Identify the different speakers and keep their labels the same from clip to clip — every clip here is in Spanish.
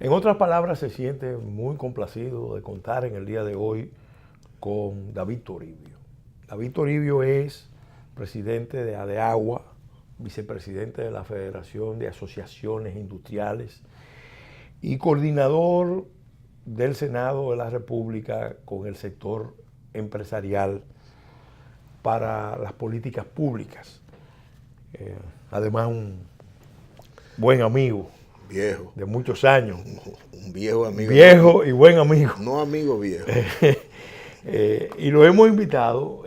Speaker 1: En otras palabras, se siente muy complacido de contar en el día de hoy con David Toribio. David Toribio es presidente de ADEAGUA, vicepresidente de la Federación de Asociaciones Industriales y coordinador del Senado de la República con el sector empresarial para las políticas públicas. Además, un buen amigo.
Speaker 2: Viejo.
Speaker 1: De muchos años.
Speaker 2: Un viejo amigo.
Speaker 1: Viejo y buen amigo.
Speaker 2: No amigo viejo.
Speaker 1: Y lo hemos invitado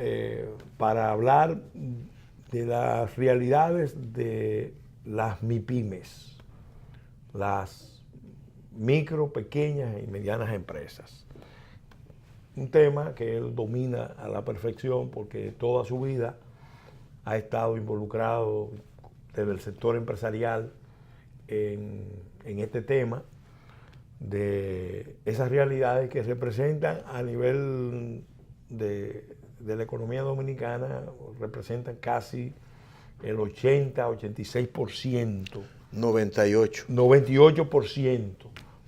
Speaker 1: para hablar de las realidades de las MIPYMES, las micro, pequeñas y medianas empresas. Un tema que él domina a la perfección porque toda su vida ha estado involucrado desde el sector empresarial en este tema de esas realidades que se presentan a nivel de la economía dominicana, representan casi el 80-86%. 98%.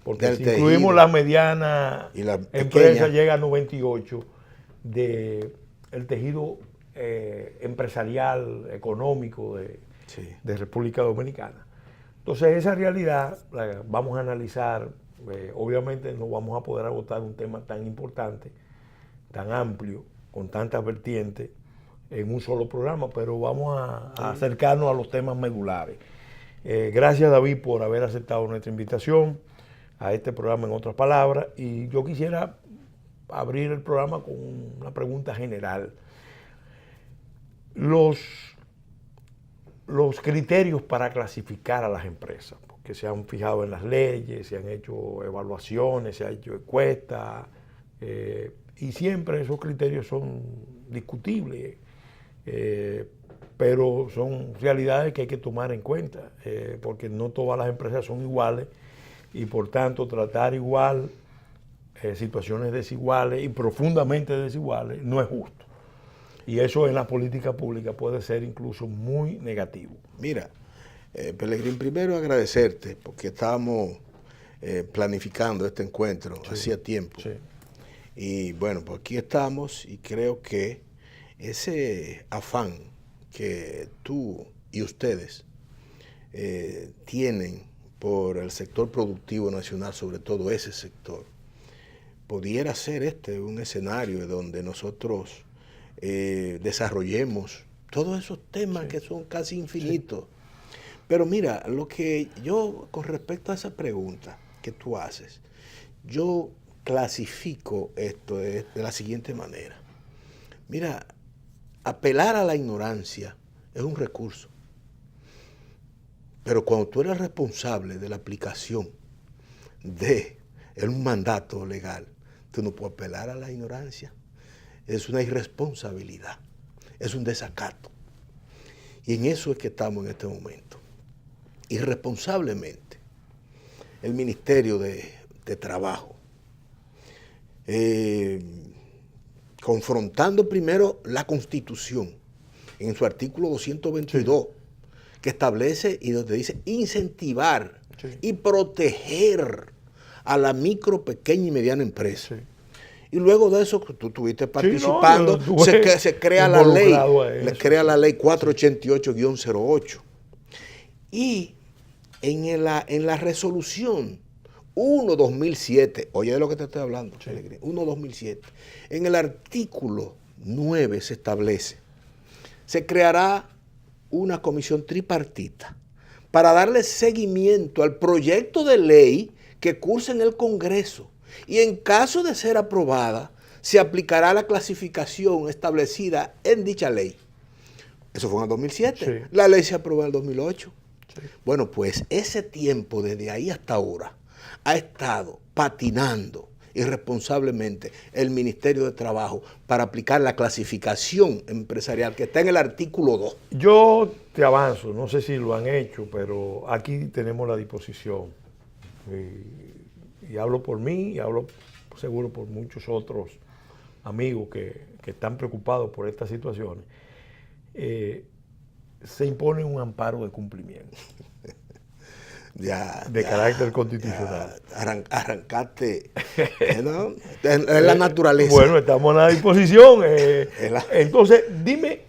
Speaker 1: Porque
Speaker 2: del
Speaker 1: si
Speaker 2: tejido,
Speaker 1: incluimos la mediana
Speaker 2: y la
Speaker 1: empresa, llega a 98% del tejido empresarial, económico de República Dominicana. Entonces, esa realidad la vamos a analizar. Obviamente no vamos a poder agotar un tema tan importante, tan amplio, con tantas vertientes en un solo programa, pero vamos a acercarnos a los temas medulares. Gracias, David, por haber aceptado nuestra invitación a este programa, en otras palabras, y yo quisiera abrir el programa con una pregunta general. Los criterios para clasificar a las empresas, porque se han fijado en las leyes, se han hecho evaluaciones, se han hecho encuestas, y siempre esos criterios son discutibles, pero son realidades que hay que tomar en cuenta, porque no todas las empresas son iguales y por tanto tratar igual situaciones desiguales y profundamente desiguales no es justo. Y eso en la política pública puede ser incluso muy negativo.
Speaker 2: Mira, Pelegrín, primero agradecerte porque estábamos planificando este encuentro hacía tiempo.
Speaker 1: Sí.
Speaker 2: Y bueno, pues aquí estamos y creo que ese afán que tú y ustedes tienen por el sector productivo nacional, sobre todo ese sector, pudiera ser un escenario donde nosotros desarrollemos todos esos temas que son casi infinitos. Pero mira, lo que yo, con respecto a esa pregunta que tú haces, yo clasifico esto de la siguiente manera. Mira, apelar a la ignorancia es un recurso. Pero cuando tú eres responsable de la aplicación de un mandato legal, tú no puedes apelar a la ignorancia. Es una irresponsabilidad, es un desacato. Y en eso es que estamos en este momento. Irresponsablemente, el Ministerio de Trabajo, confrontando primero la Constitución, en su artículo 222, que establece y donde dice incentivar y proteger a la micro, pequeña y mediana empresa. Y luego de eso, tú estuviste participando, se crea la ley, crea la ley 488-08. Y en la resolución 1-2007, oye de lo que te estoy hablando, 1-2007, en el artículo 9 se establece, se creará una comisión tripartita para darle seguimiento al proyecto de ley que cursa en el Congreso. Y en caso de ser aprobada, se aplicará la clasificación establecida en dicha ley. Eso fue en el 2007. Sí. La ley se aprobó en el 2008. Sí. Bueno, pues ese tiempo, desde ahí hasta ahora, ha estado patinando irresponsablemente el Ministerio de Trabajo para aplicar la clasificación empresarial que está en el artículo 2.
Speaker 1: Yo te avanzo, no sé si lo han hecho, pero aquí tenemos la disposición. Y hablo por mí y hablo seguro por muchos otros amigos que están preocupados por estas situaciones. Se impone un amparo de cumplimiento. de carácter constitucional.
Speaker 2: Arrancaste, ¿no? Es la naturaleza.
Speaker 1: Bueno, estamos a la disposición. Entonces, dime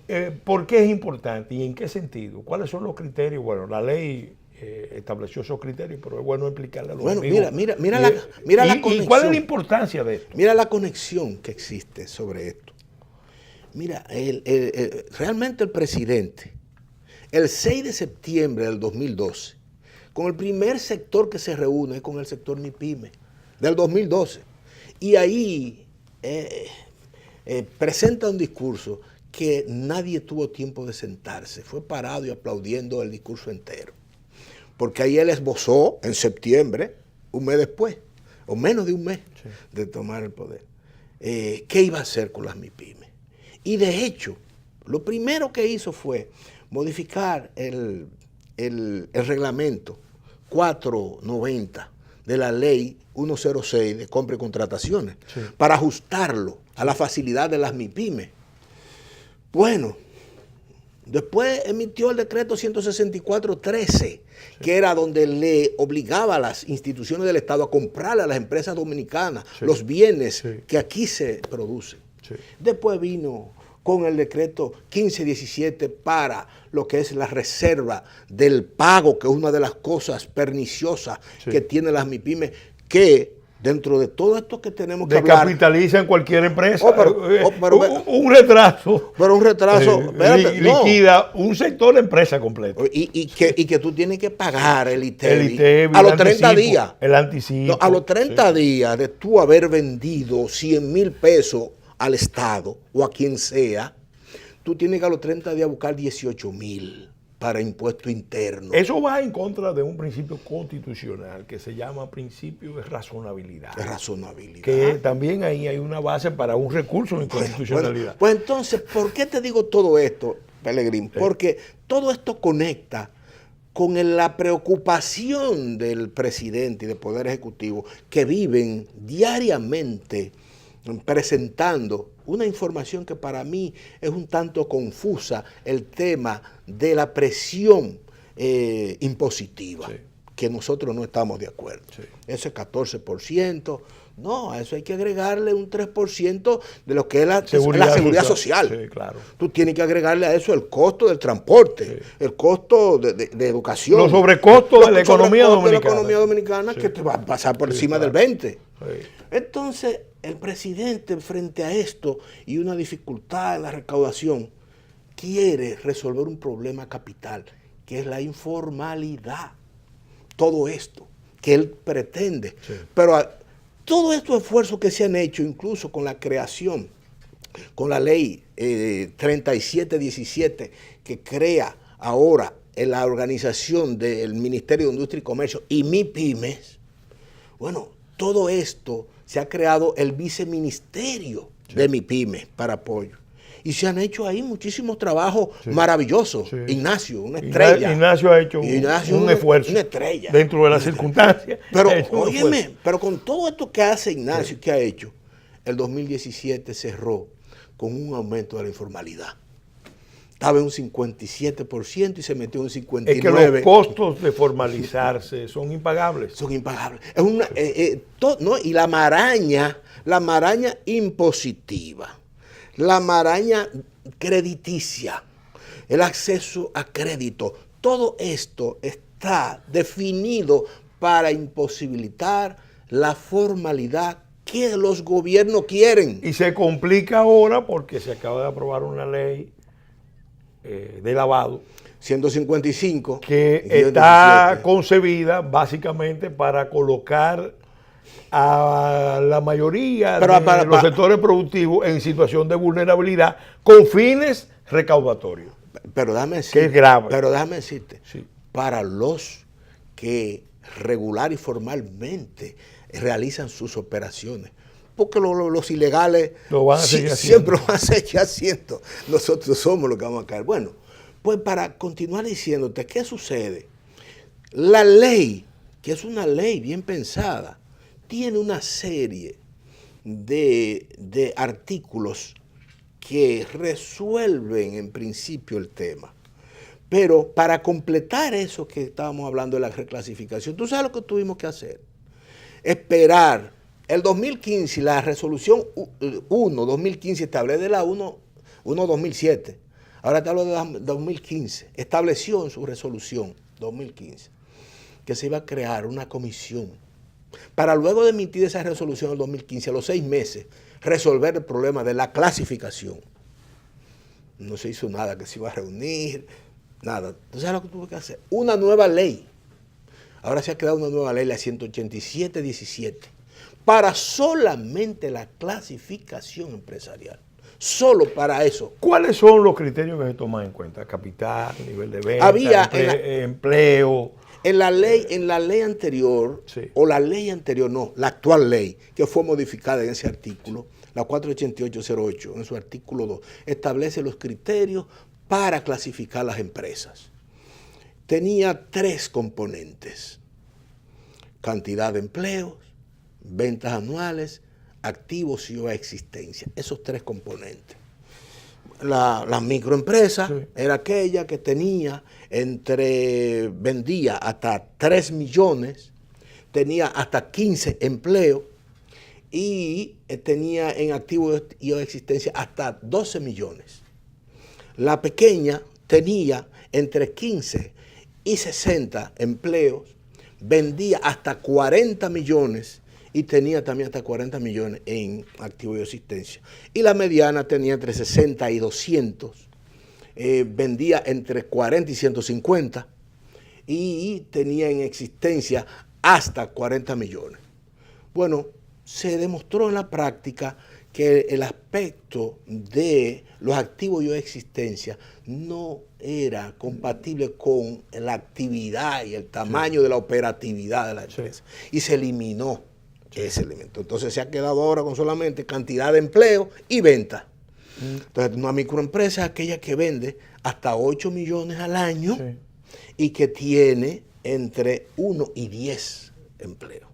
Speaker 1: por qué es importante y en qué sentido. ¿Cuáles son los criterios? Bueno, la ley estableció esos criterios, pero es bueno explicarle a los amigos.
Speaker 2: Mira la conexión.
Speaker 1: ¿Y cuál es la importancia de esto?
Speaker 2: Mira la conexión que existe sobre esto. Mira, realmente el presidente, el 6 de septiembre del 2012, con el primer sector que se reúne, con el sector MIPYME, del 2012, y ahí presenta un discurso que nadie tuvo tiempo de sentarse, fue parado y aplaudiendo el discurso entero. Porque ahí él esbozó en septiembre, un mes después, o menos de un mes de tomar el poder, qué iba a hacer con las MIPYME. Y de hecho, lo primero que hizo fue modificar el reglamento 490 de la ley 106 de compra y contrataciones para ajustarlo a la facilidad de las MIPYME. Bueno, después emitió el decreto 164-13, que era donde le obligaba a las instituciones del Estado a comprarle a las empresas dominicanas los bienes que aquí se producen. Después vino con el decreto 1517 para lo que es la reserva del pago, que es una de las cosas perniciosas que tienen las MIPYME, que dentro de todo esto que tenemos que hablar...
Speaker 1: Descapitalizan cualquier empresa.
Speaker 2: Un
Speaker 1: retraso.
Speaker 2: Pero un retraso...
Speaker 1: liquida un sector de empresa completo.
Speaker 2: Y que tú tienes que pagar el ITEVI a los 30 días.
Speaker 1: El anticipo.
Speaker 2: No, a los 30 días de tú haber vendido 100,000 pesos al Estado o a quien sea, tú tienes que a los 30 días buscar 18,000 para impuesto interno.
Speaker 1: Eso va en contra de un principio constitucional que se llama principio de razonabilidad.
Speaker 2: De razonabilidad.
Speaker 1: Que también ahí hay una base para un recurso de inconstitucionalidad.
Speaker 2: Pues entonces, ¿por qué te digo todo esto, Pelegrín? Porque todo esto conecta con la preocupación del presidente y del Poder Ejecutivo, que viven diariamente presentando una información que para mí es un tanto confusa, el tema de la presión impositiva, que nosotros no estamos de acuerdo. Ese 14%, no, a eso hay que agregarle un 3% de lo que es la seguridad social.
Speaker 1: Sí, claro.
Speaker 2: Tú tienes que agregarle a eso el costo del transporte, el costo de educación.
Speaker 1: Los sobrecostos de la economía dominicana.
Speaker 2: Que te va a pasar por encima del 20%. Entonces, el presidente, frente a esto y una dificultad en la recaudación, quiere resolver un problema capital, que es la informalidad. Todo esto que él pretende. Pero todos estos esfuerzos que se han hecho, incluso con la creación, con la ley 3717, que crea ahora en la organización del Ministerio de Industria y Comercio y MIPYMES, bueno, todo esto se ha creado el viceministerio de MIPYME para apoyo. Y se han hecho ahí muchísimos trabajos maravillosos. Ignacio, una estrella.
Speaker 1: Ignacio ha hecho un esfuerzo.
Speaker 2: Una estrella.
Speaker 1: Dentro de las circunstancias.
Speaker 2: Pero, óyeme, pero con todo esto que hace Ignacio, que ha hecho, el 2017 cerró con un aumento de la informalidad. Estaba en un 57% y se metió en un 59%.
Speaker 1: Es que los costos de formalizarse son impagables.
Speaker 2: Son impagables. Es una, ¿no? Y la maraña impositiva, la maraña crediticia, el acceso a crédito, todo esto está definido para imposibilitar la formalidad que los gobiernos quieren.
Speaker 1: Y se complica ahora porque se acaba de aprobar una ley de lavado
Speaker 2: 155
Speaker 1: que está concebida básicamente para colocar a la mayoría de los sectores productivos en situación de vulnerabilidad con fines recaudatorios.
Speaker 2: Pero déjame decirte,
Speaker 1: que es grave.
Speaker 2: Pero déjame decirte, para los que regular y formalmente realizan sus operaciones, porque los ilegales siempre lo van a seguir haciendo. Nosotros somos los que vamos a caer. Bueno, pues para continuar diciéndote, ¿qué sucede? La ley, que es una ley bien pensada, tiene una serie de artículos que resuelven en principio el tema. Pero para completar eso que estábamos hablando de la reclasificación, ¿tú sabes lo que tuvimos que hacer? Esperar. El 2015, la resolución 1-2015 establece de la 1-2007. Ahora te hablo de 2015. Estableció en su resolución 2015 que se iba a crear una comisión para luego de emitir esa resolución en 2015, a los 6 meses, resolver el problema de la clasificación. No se hizo nada, que se iba a reunir, nada. Entonces, ¿sabes lo que tuvo que hacer? Una nueva ley. Ahora se ha creado una nueva ley, la 187-17, para solamente la clasificación empresarial. Solo para eso.
Speaker 1: ¿Cuáles son los criterios que se toman en cuenta? Capital, nivel de venta, empleo.
Speaker 2: En la ley anterior, sí, o la ley anterior, no, la actual ley, que fue modificada en ese artículo, la 48808, en su artículo 2, establece los criterios para clasificar las empresas. Tenía 3 componentes: cantidad de empleos, ventas anuales, activos y o existencia. Esos 3 componentes. La microempresa, sí, era aquella que vendía hasta 3 millones, tenía hasta 15 empleos y tenía en activos y o existencia hasta 12 millones. La pequeña tenía entre 15 y 60 empleos, vendía hasta 40 millones y tenía también hasta 40 millones en activo y existencia. Y la mediana tenía entre 60 y 200, vendía entre 40 y 150 y tenía en existencia hasta 40 millones. Bueno, se demostró en la práctica que el aspecto de los activos y existencia no era compatible con la actividad y el tamaño, sí, de la operatividad de la empresa. Sí. Y se eliminó ese elemento. Entonces se ha quedado ahora con solamente cantidad de empleo y venta. Entonces una microempresa es aquella que vende hasta 8 millones al año, sí, y que tiene entre 1 y 10 empleos.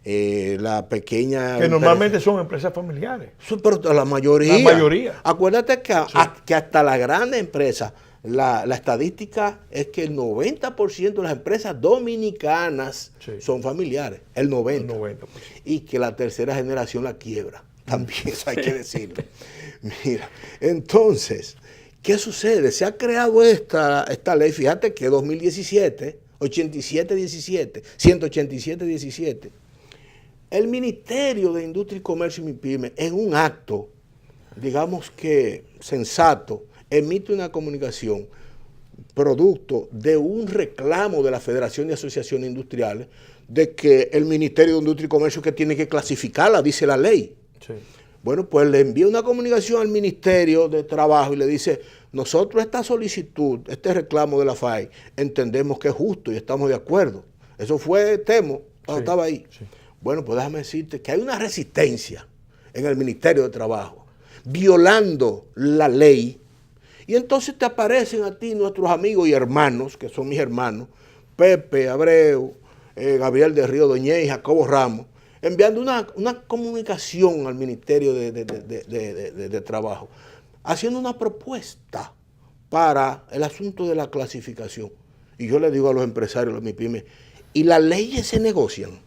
Speaker 2: La pequeña...
Speaker 1: Que normalmente son empresas familiares.
Speaker 2: Pero la mayoría.
Speaker 1: La mayoría.
Speaker 2: Acuérdate que,
Speaker 1: sí,
Speaker 2: que hasta las grandes empresas, la estadística es que el 90% de las empresas dominicanas, sí, son familiares. El 90%. Y que la tercera generación la quiebra. También eso hay que decirlo. Mira, entonces, ¿qué sucede? Se ha creado esta ley, fíjate que 2017, 187-17, el Ministerio de Industria y Comercio y MIPYME, en un acto, digamos que sensato, emite una comunicación producto de un reclamo de la Federación de Asociaciones Industriales de que el Ministerio de Industria y Comercio que tiene que clasificarla, dice la ley. Sí. Bueno, pues le envía una comunicación al Ministerio de Trabajo y le dice: nosotros esta solicitud, este reclamo de la FAI, entendemos que es justo y estamos de acuerdo. Eso fue Temo, cuando estaba ahí. Sí. Bueno, pues déjame decirte que hay una resistencia en el Ministerio de Trabajo, violando la ley, y entonces te aparecen a ti nuestros amigos y hermanos, que son mis hermanos, Pepe Abreu, Gabriel de Río Doñez y Jacobo Ramos, enviando una comunicación al Ministerio de Trabajo, haciendo una propuesta para el asunto de la clasificación. Y yo le digo a los empresarios, a los MIPYME, ¿y las leyes se negocian?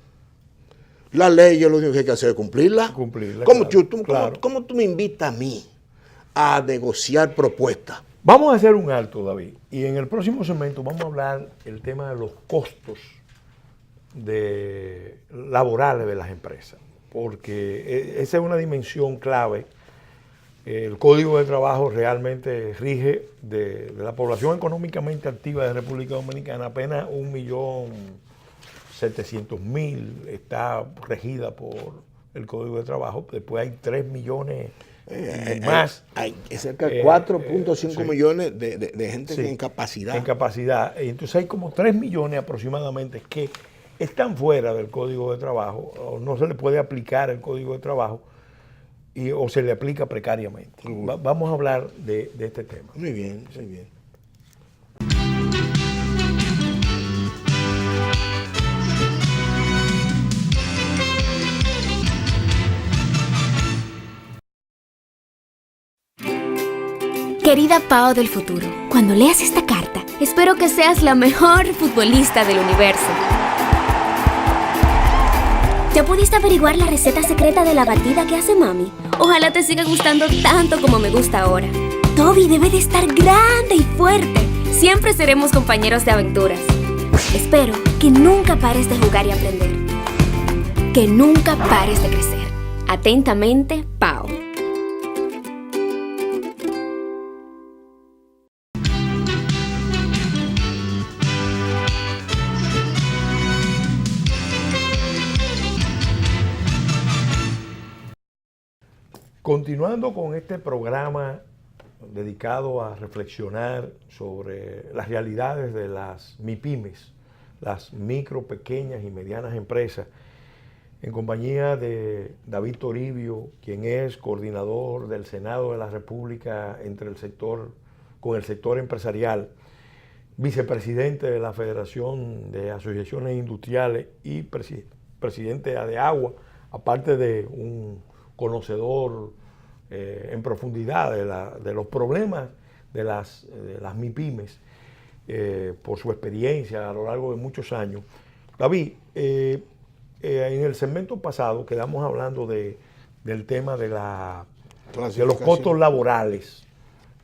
Speaker 2: Las leyes lo único que hay que hacer es cumplirlas. ¿Cómo tú me invitas a mí a negociar propuestas?
Speaker 1: Vamos a hacer un alto, David, y en el próximo segmento vamos a hablar el tema de los costos laborales de las empresas, porque esa es una dimensión clave. El Código de Trabajo realmente rige de la población económicamente activa de República Dominicana, apenas 1.700.000 está regida por el Código de Trabajo. Después hay 3 millones más.
Speaker 2: Hay cerca de 4.5 millones de gente, sí, en capacidad.
Speaker 1: En capacidad. Entonces hay como 3 millones aproximadamente que están fuera del Código de Trabajo, o no se le puede aplicar el Código de Trabajo, o se le aplica precariamente. Vamos a hablar de este tema.
Speaker 2: Muy bien, muy bien.
Speaker 3: Querida Pao del futuro, cuando leas esta carta, Espero que seas la mejor futbolista del universo. ¿Ya pudiste averiguar la receta secreta de la batida que hace mami? Ojalá te siga gustando tanto como me gusta ahora. Toby debe de estar grande y fuerte. Siempre seremos compañeros de aventuras. Espero que nunca pares de jugar y aprender. Que nunca pares de crecer. Atentamente, Pau.
Speaker 1: Continuando con este programa dedicado a reflexionar sobre las realidades de las MIPYMES, las micro, pequeñas y medianas empresas, en compañía de David Toribio, quien es coordinador del Senado de la República con el sector empresarial, vicepresidente de la Federación de Asociaciones Industriales y presidente de ADEAGUA, aparte de un conocedor en profundidad de los problemas de las MIPYMES, por su experiencia a lo largo de muchos años. David, en el segmento pasado quedamos hablando del tema de los costos laborales.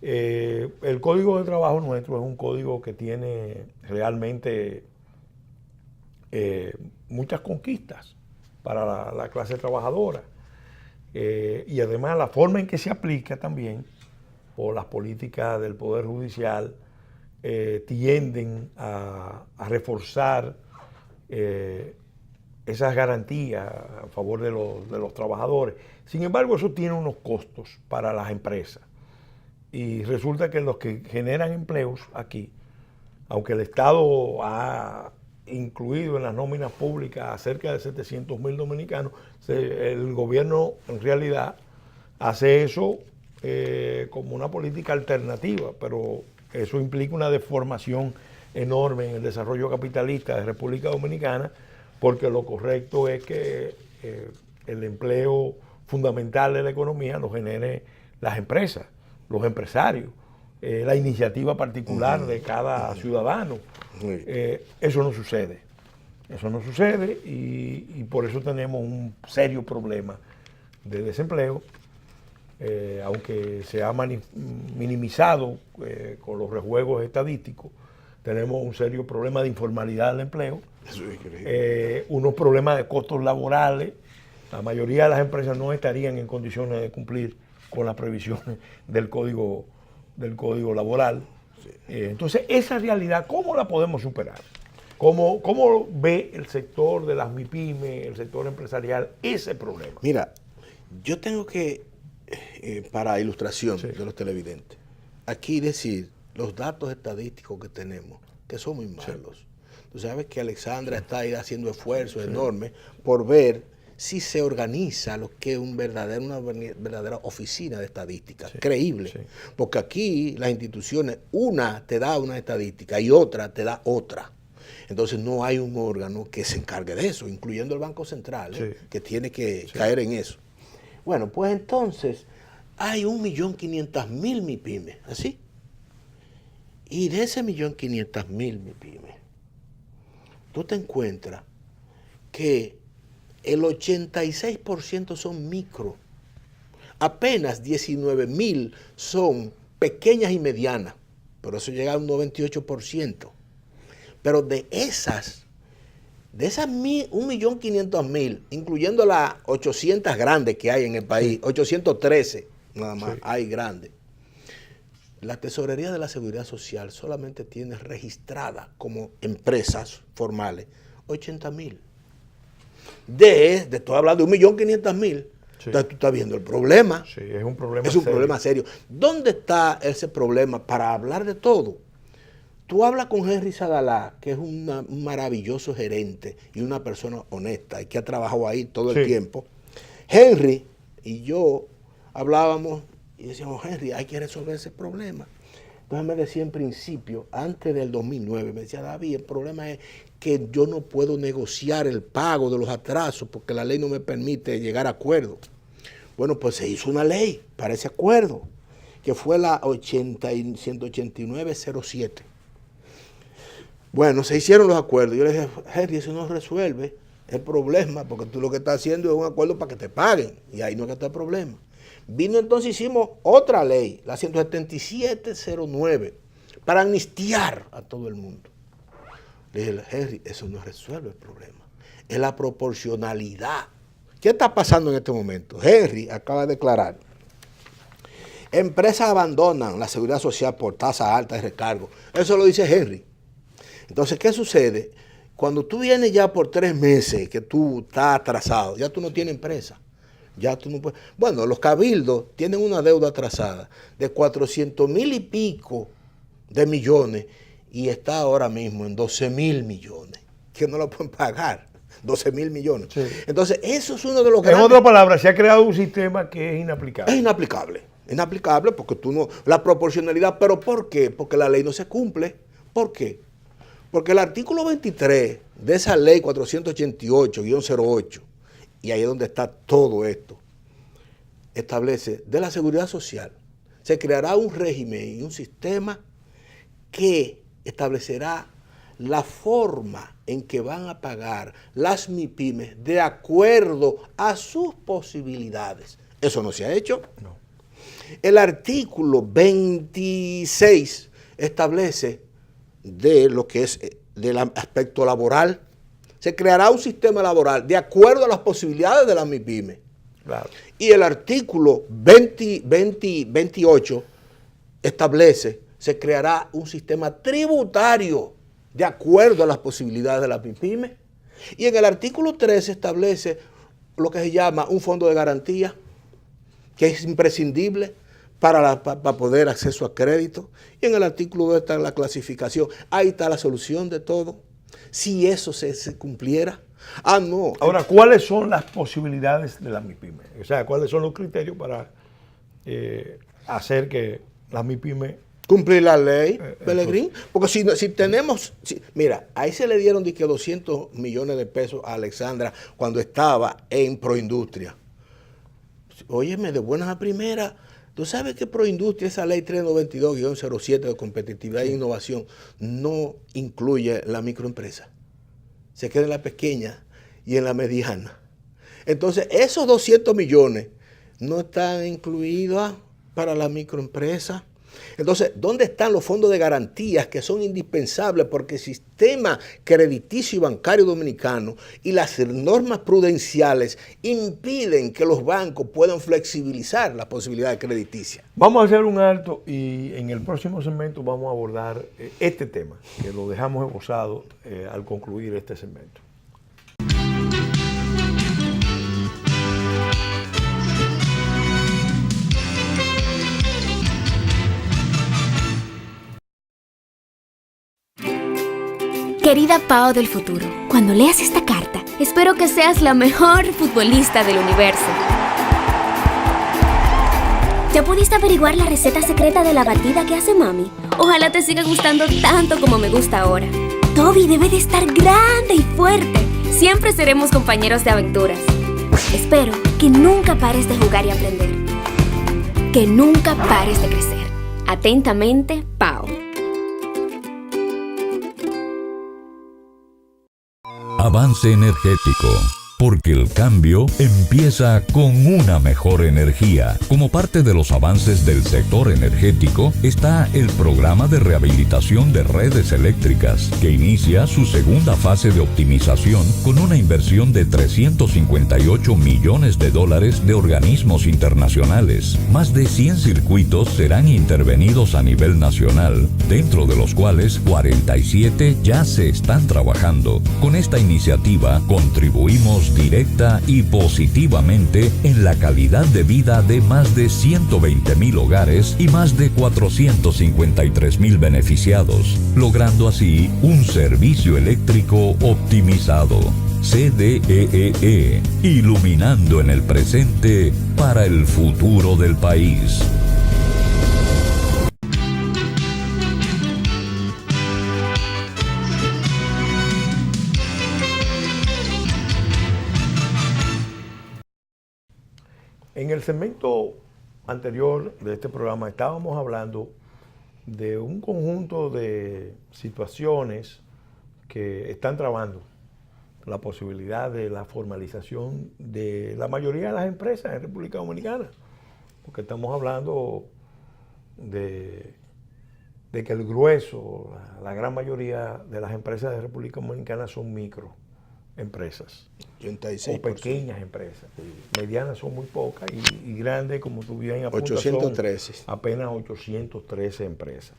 Speaker 1: El Código de Trabajo nuestro es un código que tiene realmente muchas conquistas para la clase trabajadora. Y además la forma en que se aplica también por las políticas del Poder Judicial tienden a reforzar esas garantías a favor de los trabajadores. Sin embargo, eso tiene unos costos para las empresas. Y resulta que los que generan empleos aquí, aunque el Estado ha incluido en las nóminas públicas a cerca de 700,000 dominicanos, el gobierno en realidad hace eso como una política alternativa, pero eso implica una deformación enorme en el desarrollo capitalista de República Dominicana, porque lo correcto es que el empleo fundamental de la economía lo genere las empresas, los empresarios, la iniciativa particular de cada ciudadano. Eso no sucede. Eso no sucede y por eso tenemos un serio problema de desempleo, aunque se ha minimizado con los rejuegos estadísticos. Tenemos un serio problema de informalidad del empleo, unos problemas de costos laborales. La mayoría de las empresas no estarían en condiciones de cumplir con las previsiones del código laboral. Entonces, esa realidad, ¿cómo la podemos superar? ¿Cómo ve el sector de las MIPYMES, el sector empresarial, ese problema?
Speaker 2: Mira, yo tengo que, para ilustración de los televidentes, aquí decir los datos estadísticos que tenemos, que son muy malos. Tú sabes que Alexandra está ahí haciendo esfuerzos enormes por ver si se organiza lo que es una verdadera oficina de estadística, creíble. Porque aquí las instituciones, una te da una estadística y otra te da otra. Entonces no hay un órgano que se encargue de eso, incluyendo el Banco Central, que tiene que caer en eso. Bueno, pues entonces hay 1.500.000 MIPYMES, ¿así? Y de ese 1.500.000 MIPYMES, tú te encuentras que el 86% son micro. Apenas 19.000 son pequeñas y medianas, pero eso llega a un 98%. Pero de esas 1.500.000, incluyendo las 800 grandes que hay en el país, 813 nada más hay grandes, la Tesorería de la Seguridad Social solamente tiene registradas como empresas formales 80.000. Estoy hablando de 1.500.000. Entonces tú estás viendo el problema.
Speaker 1: Sí, es un problema
Speaker 2: serio. Es un problema serio. ¿Dónde está ese problema para hablar de todo? Tú hablas con Henry Sadalá, que es un maravilloso gerente y una persona honesta y que ha trabajado ahí todo el tiempo. Henry y yo hablábamos y decíamos, Henry, hay que resolver ese problema. Entonces me decía en principio, antes del 2009, me decía, David, el problema es que yo no puedo negociar el pago de los atrasos porque la ley no me permite llegar a acuerdo. Bueno, pues se hizo una ley para ese acuerdo, que fue la 18907. Bueno, se hicieron los acuerdos. Yo le dije, Henry, eso no resuelve el problema, porque tú lo que estás haciendo es un acuerdo para que te paguen, y ahí no es que está el problema. Vino entonces, hicimos otra ley, la 17709, para amnistiar a todo el mundo. Le dije, Henry, eso no resuelve el problema, es la proporcionalidad. ¿Qué está pasando en este momento? Henry acaba de declarar, empresas abandonan la seguridad social por tasa alta de recargo. Eso lo dice Henry. Entonces, ¿qué sucede? Cuando tú vienes ya por 3 meses que tú estás atrasado, ya tú no tienes empresa. Ya tú no puedes. Bueno, los cabildos tienen una deuda atrasada de 400,000 y pico de millones y está ahora mismo en 12,000 millones, que no lo pueden pagar. 12,000 millones. Sí. Entonces, eso es uno de los grandes...
Speaker 1: En otras palabras, se ha creado un sistema que es inaplicable.
Speaker 2: Es inaplicable. Inaplicable porque tú no... La proporcionalidad, ¿pero por qué? Porque la ley no se cumple. ¿Por qué? Porque el artículo 23 de esa ley 488-08, y ahí es donde está todo esto, establece de la seguridad social, se creará un régimen y un sistema que establecerá la forma en que van a pagar las MIPYMES de acuerdo a sus posibilidades. Eso no se ha hecho.
Speaker 1: No.
Speaker 2: El artículo 26 establece de lo que es del aspecto laboral. Se creará un sistema laboral de acuerdo a las posibilidades de las MIPYMES.
Speaker 1: Claro.
Speaker 2: Y el artículo 28 establece, se creará un sistema tributario de acuerdo a las posibilidades de las MIPYMES. Y en el artículo 13 establece lo que se llama un fondo de garantía, que es imprescindible para poder acceso a crédito. Y en el artículo 2 está la clasificación. Ahí está la solución de todo. Si eso se cumpliera. Ah, no.
Speaker 1: Ahora, ¿cuáles son las posibilidades de las MIPYMES? O sea, ¿cuáles son los criterios para hacer que las MIPYMES...
Speaker 2: Cumplir la ley, Pelegrín? Porque si tenemos... mira, ahí se le dieron 200 millones de pesos a Alexandra cuando estaba en Proindustria. Óyeme, de buenas a primeras, tú sabes que Proindustria, esa ley 392-07 de competitividad e innovación, no incluye la microempresa. Se queda en la pequeña y en la mediana. Entonces, esos 200 millones no están incluidos para la microempresa. Entonces, ¿dónde están los fondos de garantías que son indispensables? Porque el sistema crediticio y bancario dominicano y las normas prudenciales impiden que los bancos puedan flexibilizar las posibilidades crediticias.
Speaker 1: Vamos a hacer un alto y en el próximo segmento vamos a abordar este tema, que lo dejamos esbozado al concluir este segmento.
Speaker 3: Querida Pao del futuro, cuando leas esta carta, espero que seas la mejor futbolista del universo. ¿Ya pudiste averiguar la receta secreta de la batida que hace mami? Ojalá te siga gustando tanto como me gusta ahora. Toby debe de estar grande y fuerte. Siempre seremos compañeros de aventuras. Espero que nunca pares de jugar y aprender. Que nunca pares de crecer. Atentamente, Pao.
Speaker 4: Avance energético, porque el cambio empieza con una mejor energía. Como parte de los avances del sector energético está el programa de rehabilitación de redes eléctricas, que inicia su segunda fase de optimización con una inversión de $358 millones de organismos internacionales. Más de 100 circuitos serán intervenidos a nivel nacional, dentro de los cuales 47 ya se están trabajando. Con esta iniciativa contribuimos directa y positivamente en la calidad de vida de más de 120,000 hogares y más de 453,000 beneficiados, logrando así un servicio eléctrico optimizado. CDEE, iluminando en el presente para el futuro del país.
Speaker 1: En el segmento anterior de este programa estábamos hablando de un conjunto de situaciones que están trabando la posibilidad de la formalización de la mayoría de las empresas en República Dominicana, porque estamos hablando de que el grueso, la gran mayoría de las empresas de República Dominicana son microempresas
Speaker 2: 86%.
Speaker 1: o pequeñas empresas. Medianas son muy pocas y grandes, como tú bien apuntas,
Speaker 2: 813.
Speaker 1: son apenas 813 empresas.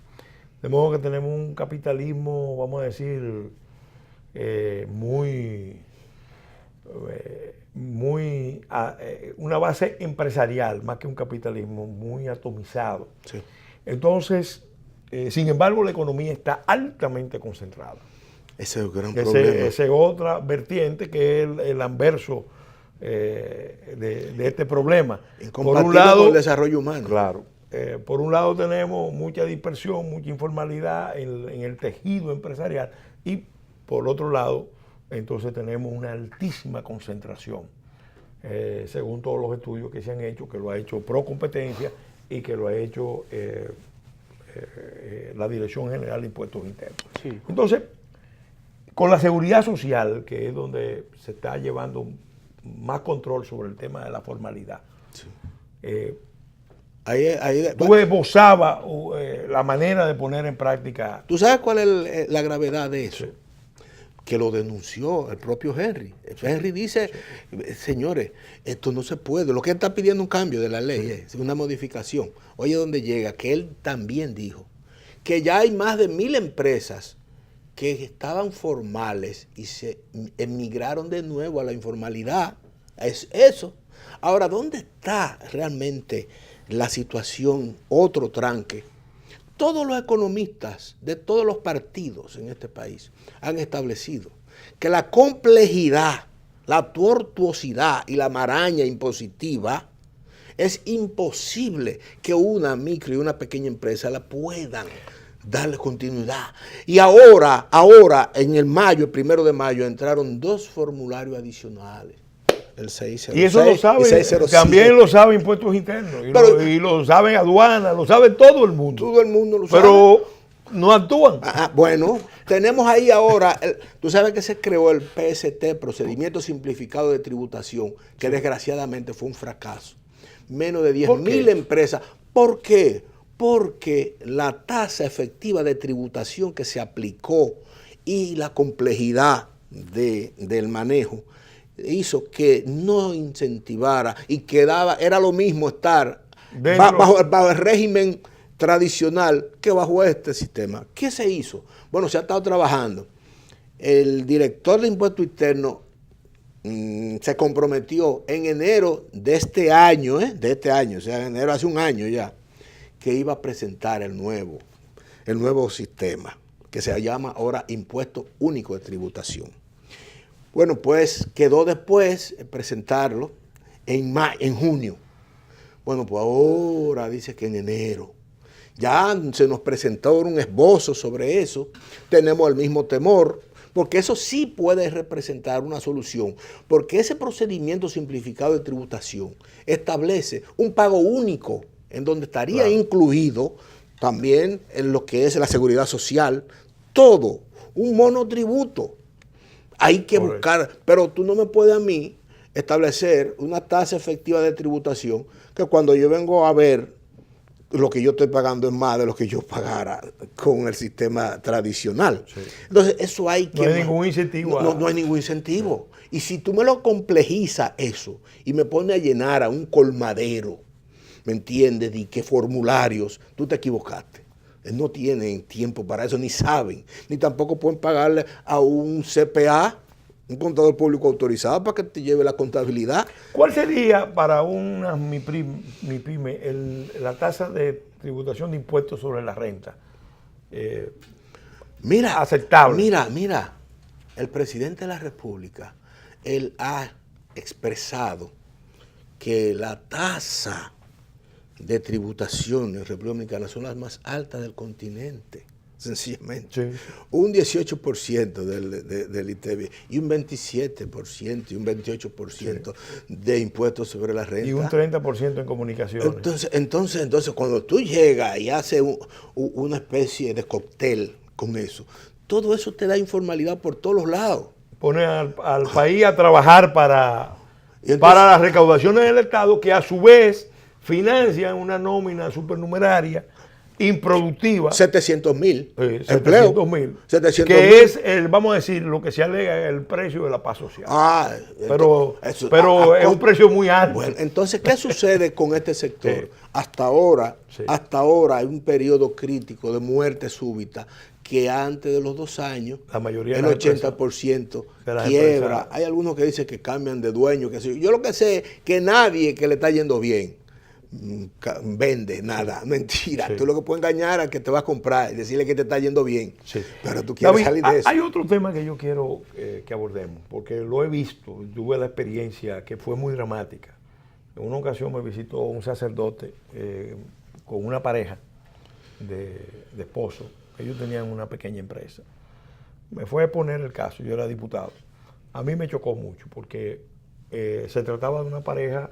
Speaker 1: De modo que tenemos un capitalismo, vamos a decir, una base empresarial, más que un capitalismo, muy atomizado.
Speaker 2: Sí.
Speaker 1: Entonces, sin embargo, la economía está altamente concentrada.
Speaker 2: Ese es el gran problema.
Speaker 1: Esa es otra vertiente que es el anverso de este problema.
Speaker 2: Incompatible por un lado, con el desarrollo humano.
Speaker 1: Claro. Por un lado tenemos mucha dispersión, mucha informalidad en el tejido empresarial y por otro lado entonces tenemos una altísima concentración, según todos los estudios que se han hecho, que lo ha hecho Pro Competencia y que lo ha hecho la Dirección General de Impuestos Internos.
Speaker 2: Sí.
Speaker 1: Entonces, con la seguridad social, que es donde se está llevando más control sobre el tema de la formalidad,
Speaker 2: Sí.
Speaker 1: tú esbozabas la manera de poner en práctica.
Speaker 2: ¿Tú sabes cuál es la gravedad de eso? Sí. Que lo denunció el propio Henry. Henry dice, señores, esto no se puede. Lo que él está pidiendo un cambio de la ley, es una modificación. Oye, ¿dónde llega? Que él también dijo que ya hay más de 1000 empresas que estaban formales y se emigraron de nuevo a la informalidad. Es eso. Ahora, ¿dónde está realmente la situación, otro tranque? Todos los economistas de todos los partidos en este país han establecido que la complejidad, la tortuosidad y la maraña impositiva es imposible que una micro y una pequeña empresa la puedan darle continuidad. Y ahora, en el 1 de mayo, entraron 2 formularios adicionales. El 606
Speaker 1: y eso lo sabe,
Speaker 2: 607.
Speaker 1: También lo sabe Impuestos Internos, y lo sabe Aduana, lo sabe todo el mundo.
Speaker 2: Todo el mundo lo sabe.
Speaker 1: Pero no actúan.
Speaker 2: Bueno, tenemos ahí ahora, tú sabes que se creó el PST, Procedimiento Simplificado de Tributación, que desgraciadamente fue un fracaso. Menos de 10.000 empresas. ¿Por qué? Porque la tasa efectiva de tributación que se aplicó y la complejidad del manejo hizo que no incentivara y era lo mismo estar bajo el régimen tradicional que bajo este sistema. ¿Qué se hizo? Bueno, se ha estado trabajando. El director de Impuestos Internos se comprometió en enero de este año, o sea, en enero hace un año ya, que iba a presentar el nuevo sistema, que se llama ahora Impuesto Único de Tributación. Bueno, pues quedó después presentarlo en junio. Bueno, pues ahora dice que en enero. Ya se nos presentó un esbozo sobre eso. Tenemos el mismo temor, porque eso sí puede representar una solución, porque ese procedimiento simplificado de tributación establece un pago único en donde estaría incluido también en lo que es la seguridad social, todo, un monotributo. Hay que buscar, pero tú no me puedes a mí establecer una tasa efectiva de tributación que cuando yo vengo a ver lo que yo estoy pagando es más de lo que yo pagara con el sistema tradicional. Sí. Entonces, eso hay que...
Speaker 1: No hay ningún incentivo.
Speaker 2: No hay ningún incentivo. Y si tú me lo complejizas eso y me pones a llenar a un colmadero, ¿me entiendes? De qué formularios, tú te equivocaste. No tienen tiempo para eso, ni saben, ni tampoco pueden pagarle a un CPA, un contador público autorizado, para que te lleve la contabilidad.
Speaker 1: ¿Cuál sería para una MIPYME la tasa de tributación de impuestos sobre la renta? Aceptable.
Speaker 2: Mira, el presidente de la República, él ha expresado que la tasa de tributación en República Dominicana son las más altas del continente, sencillamente. Sí. Un 18% del ITV y un 27% y un 28% de impuestos sobre la renta.
Speaker 1: Y un 30% en comunicaciones.
Speaker 2: Entonces, cuando tú llegas y haces una especie de cóctel con eso, todo eso te da informalidad por todos los lados.
Speaker 1: Pone al país a trabajar para
Speaker 2: Entonces,
Speaker 1: las recaudaciones del Estado, que a su vez financian una nómina supernumeraria improductiva.
Speaker 2: 700,000 empleos.
Speaker 1: 700,000.
Speaker 2: 700,000.
Speaker 1: Que es, vamos a decir, lo que se alega el precio de la paz social. Pero es un precio muy alto.
Speaker 2: Bueno, entonces, ¿qué sucede con este sector?
Speaker 1: Sí.
Speaker 2: Hasta ahora hay un periodo crítico de muerte súbita que antes de los 2 años,
Speaker 1: La mayoría
Speaker 2: el
Speaker 1: de las
Speaker 2: 80%
Speaker 1: de las
Speaker 2: quiebra.
Speaker 1: empresas.
Speaker 2: Hay algunos que dicen que cambian de dueño. Yo lo que sé es que nadie que le está yendo bien vende nada, mentira.
Speaker 1: Sí.
Speaker 2: Tú lo que puedes engañar al que te va a comprar y decirle que te está yendo bien.
Speaker 1: Sí.
Speaker 2: Pero tú quieres
Speaker 1: David,
Speaker 2: salir de eso.
Speaker 1: Hay otro tema que yo quiero que abordemos, porque lo he visto, tuve la experiencia que fue muy dramática. En una ocasión me visitó un sacerdote con una pareja de esposos. Ellos tenían una pequeña empresa. Me fue a poner el caso, yo era diputado. A mí me chocó mucho porque se trataba de una pareja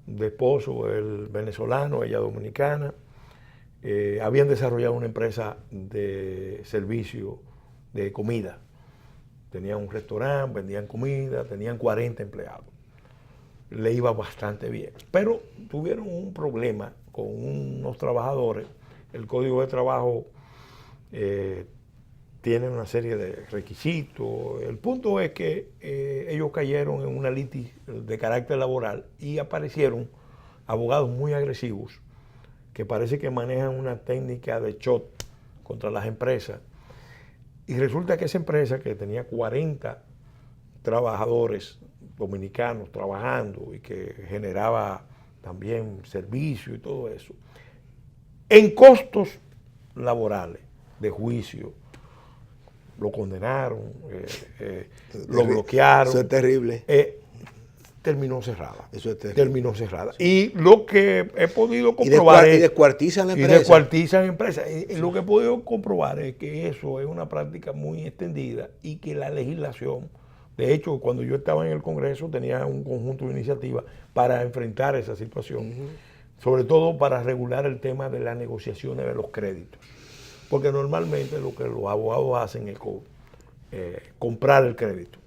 Speaker 1: de esposo, él venezolano, ella dominicana. Habían desarrollado una empresa de servicio de comida. Tenían un restaurante, vendían comida, tenían 40 empleados. Le iba bastante bien. Pero tuvieron un problema con unos trabajadores. El Código de Trabajo tiene una serie de requisitos. El punto es que ellos cayeron en una litis de carácter laboral y aparecieron abogados muy agresivos que parece que manejan una técnica de shot contra las empresas. Y resulta que esa empresa, que tenía 40 trabajadores dominicanos trabajando y que generaba también servicio y todo eso, en costos laborales de juicio, lo condenaron, lo bloquearon.
Speaker 2: Eso es terrible.
Speaker 1: Terminó cerrada.
Speaker 2: Eso es terrible.
Speaker 1: Terminó cerrada. Y lo que he podido comprobar
Speaker 2: y descuartizan la empresa.
Speaker 1: Y descuartizan empresas. Y lo que he podido comprobar es que eso es una práctica muy extendida y que la legislación, de hecho, cuando yo estaba en el Congreso tenía un conjunto de iniciativas para enfrentar esa situación, sobre todo para regular el tema de las negociaciones de los créditos. Porque normalmente lo que los abogados hacen es comprar el crédito.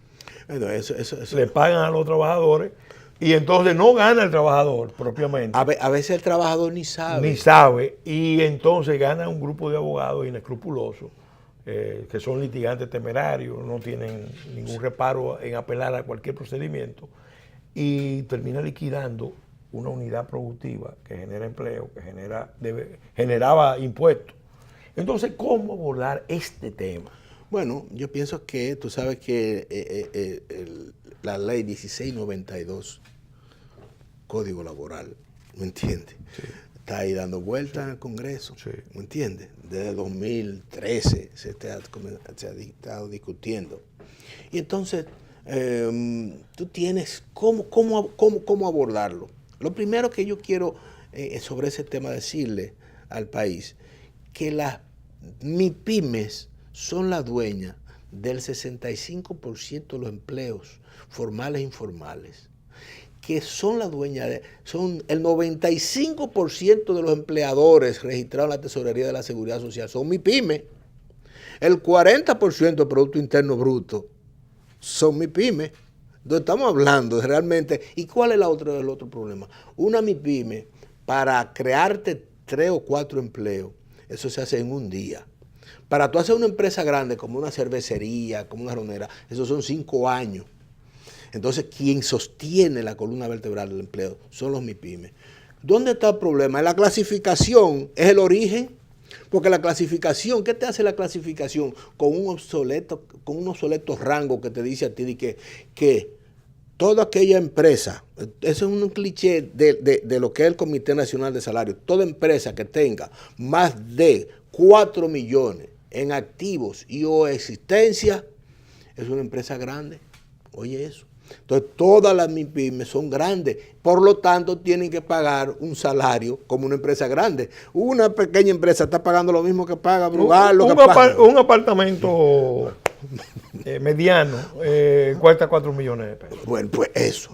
Speaker 2: Bueno, eso.
Speaker 1: Le pagan a los trabajadores y entonces no gana el trabajador propiamente.
Speaker 2: A veces el trabajador ni sabe.
Speaker 1: Ni sabe, y entonces gana un grupo de abogados inescrupulosos que son litigantes temerarios, no tienen ningún reparo en apelar a cualquier procedimiento y termina liquidando una unidad productiva que genera empleo, que generaba impuestos. Entonces, ¿cómo abordar este tema?
Speaker 2: Bueno, yo pienso que tú sabes que la ley 1692, Código Laboral, ¿me entiendes? Sí. Está ahí dando vueltas en el Congreso, sí. ¿Me entiendes? Desde 2013 se ha estado discutiendo. Y entonces, tú tienes cómo abordarlo. Lo primero que yo quiero sobre ese tema decirle al país, que las MIPYMES son las dueñas del 65% de los empleos formales e informales, que son las dueñas son el 95% de los empleadores registrados en la Tesorería de la Seguridad Social, son MIPYMES. El 40% del Producto Interno Bruto son MIPYMES. Entonces estamos hablando de realmente, ¿y cuál es el otro problema? Una MIPYME, para crearte 3 o 4 empleos, eso se hace en un día. Para tú hacer una empresa grande como una cervecería, como una ronera, eso son 5 años. Entonces, quien sostiene la columna vertebral del empleo son los MIPYMES. ¿Dónde está el problema? En la clasificación es el origen, porque la clasificación, ¿qué te hace la clasificación? Con un obsoleto rango que te dice a ti que toda aquella empresa, eso es un cliché de lo que es el Comité Nacional de Salarios, toda empresa que tenga más de 4 millones en activos y o existencia, es una empresa grande. Oye eso. Entonces todas las MIPYMES son grandes, por lo tanto tienen que pagar un salario como una empresa grande. Una pequeña empresa está pagando lo mismo que paga Brugal,
Speaker 1: un apartamento mediano cuesta 4 millones de pesos.
Speaker 2: Bueno, pues eso.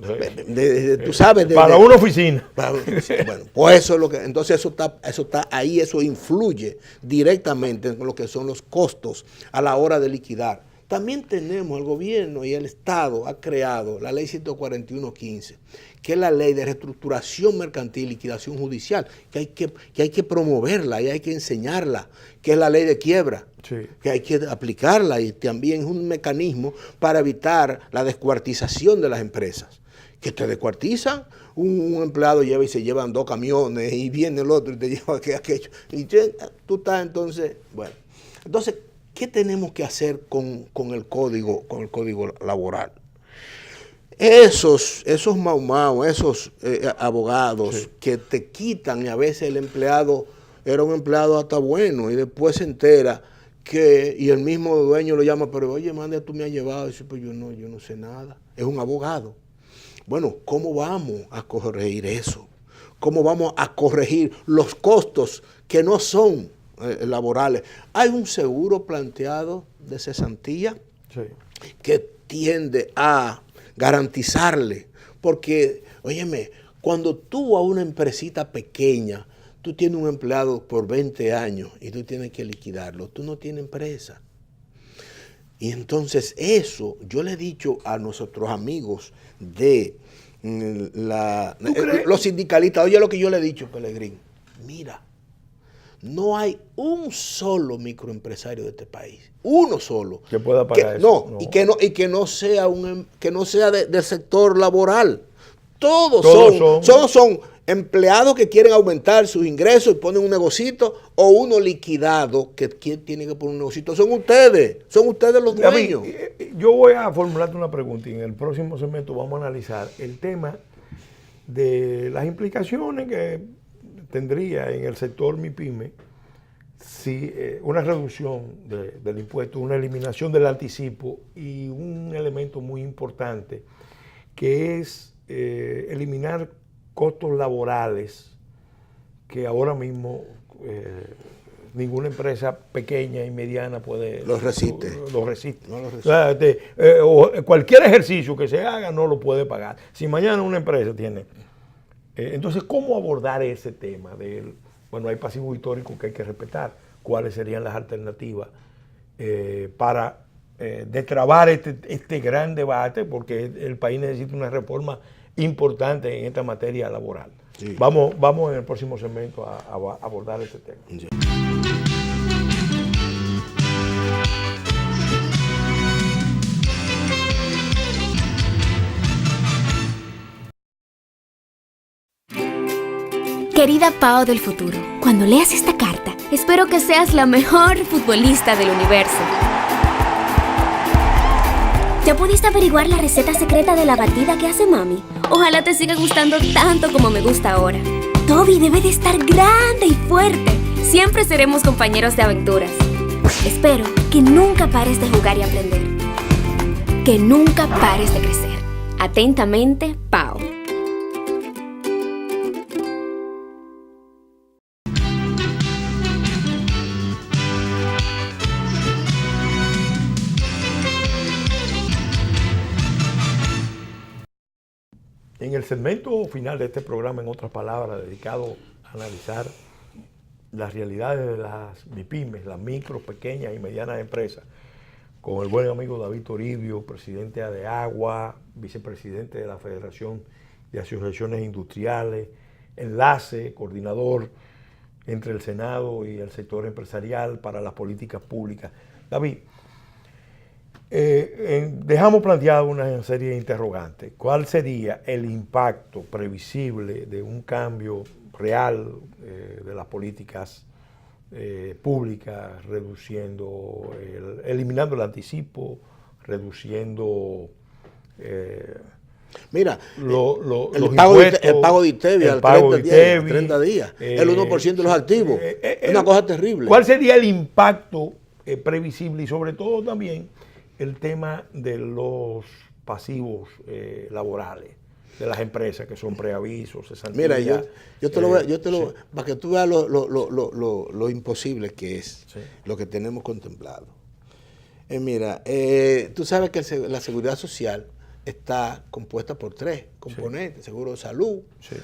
Speaker 2: Tú sabes.
Speaker 1: Para una oficina.
Speaker 2: Bueno, pues eso es lo que. Entonces eso está ahí, eso influye directamente en lo que son los costos a la hora de liquidar. También tenemos el gobierno y el Estado ha creado la ley 141.15, que es la ley de reestructuración mercantil y liquidación judicial, que hay que promoverla y hay que enseñarla, que es la ley de quiebra, sí, que hay que aplicarla, y también es un mecanismo para evitar la descuartización de las empresas. Que te descuartizan, un empleado lleva y se llevan 2 camiones y viene el otro y te lleva aquello. Y tú estás entonces, bueno. Entonces, ¿qué tenemos que hacer con el código laboral? Esos maumaos, esos abogados, sí, que te quitan, y a veces el empleado era un empleado hasta bueno y después se entera y el mismo dueño lo llama, pero oye, manda, tú me has llevado, y dice, pues yo no sé nada, es un abogado. Bueno, ¿cómo vamos a corregir eso? ¿Cómo vamos a corregir los costos que no son laborales? Hay un seguro planteado de cesantía, sí, que tiende a garantizarle, porque, óyeme, cuando tú a una empresita pequeña, tú tienes un empleado por 20 años y tú tienes que liquidarlo, tú no tienes empresa. Y entonces eso, yo le he dicho a nuestros amigos de los sindicalistas, oye lo que yo le he dicho, Pelegrín, mira, no hay un solo microempresario de este país, uno solo, que pueda pagar eso. No. Y que no sea del sector laboral. Todos son empleados que quieren aumentar sus ingresos y ponen un negocito, o uno liquidado que tiene que poner un negocito. Son ustedes los dueños.
Speaker 1: Yo voy a formularte una pregunta y en el próximo segmento vamos a analizar el tema de las implicaciones que tendría en el sector MIPYME si una reducción del impuesto, una eliminación del anticipo y un elemento muy importante que es eliminar costos laborales que ahora mismo ninguna empresa pequeña y mediana puede...
Speaker 2: Los resiste.
Speaker 1: No lo resiste. O sea, cualquier ejercicio que se haga no lo puede pagar. Si mañana una empresa tiene... entonces, ¿cómo abordar ese tema? Bueno, hay pasivos históricos que hay que respetar. ¿Cuáles serían las alternativas para destrabar este gran debate? Porque el país necesita una reforma importante en esta materia laboral. Sí. Vamos en el próximo segmento a abordar este tema. Sí.
Speaker 3: Querida Pao del futuro, cuando leas esta carta, espero que seas la mejor futbolista del universo. ¿Ya pudiste averiguar la receta secreta de la batida que hace mami? Ojalá te siga gustando tanto como me gusta ahora. Toby debe de estar grande y fuerte. Siempre seremos compañeros de aventuras. Espero que nunca pares de jugar y aprender. Que nunca pares de crecer. Atentamente, Pao.
Speaker 1: En el segmento final de este programa, en otras palabras, dedicado a analizar las realidades de las MIPYMES, las micro, pequeñas y medianas empresas, con el buen amigo David Toribio, presidente de ADEAGUA, vicepresidente de la Federación de Asociaciones Industriales, enlace, coordinador entre el Senado y el sector empresarial para las políticas públicas. David, dejamos planteada una serie de interrogantes. ¿Cuál sería el impacto previsible de un cambio real de las políticas públicas, eliminando el anticipo, reduciendo
Speaker 2: mira,
Speaker 1: el
Speaker 2: pago de ITEVI al 30 días, el 1% de los activos, es una cosa terrible.
Speaker 1: ¿Cuál sería el impacto previsible y sobre todo también el tema de los pasivos laborales de las empresas que son preavisos, cesantía?
Speaker 2: Mira, yo te lo para que tú veas lo imposible que es, sí, lo que tenemos contemplado. Mira, tú sabes que la seguridad social está compuesta por 3 componentes: seguro de salud,
Speaker 1: Sí.